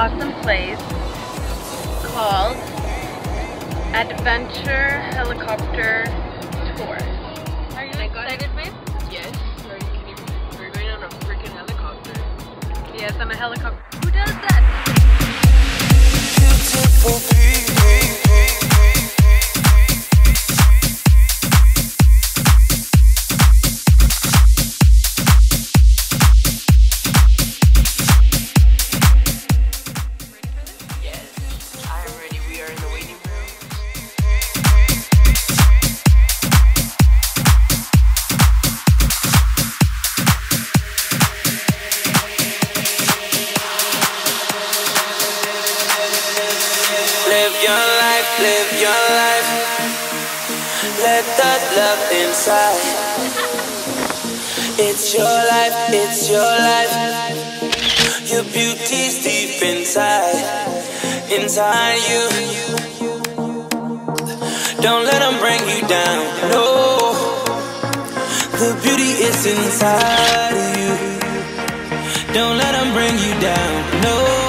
awesome place called Adventure Helicopter Tour. Are you excited, babe? Yes. We're going on a freaking helicopter. Yes, on a helicopter. Who does that? Live your life. Let the love inside. It's your life, it's your life. Your beauty's deep inside, inside you. Don't let them bring you down, no. The beauty is inside of you. Don't let them bring you down, no.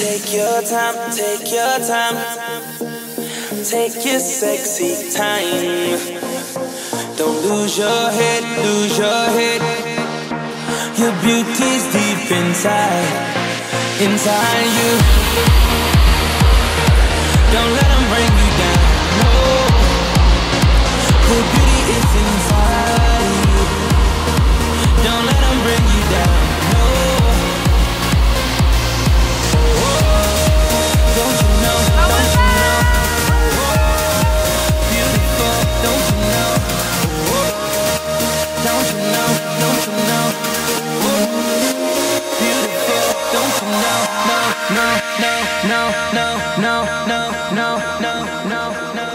Take your time, take your time. Take your sexy time. Don't lose your head, lose your head. Your beauty's deep inside, inside you. Don't let them bring you down, no. The beauty is inside you. Don't let them bring you down, no. Don't you know, don't you know, beautiful, don't you know, don't you know, don't you know, beautiful, don't you know, no, no, no, no, no, no, no, no, no, no, no.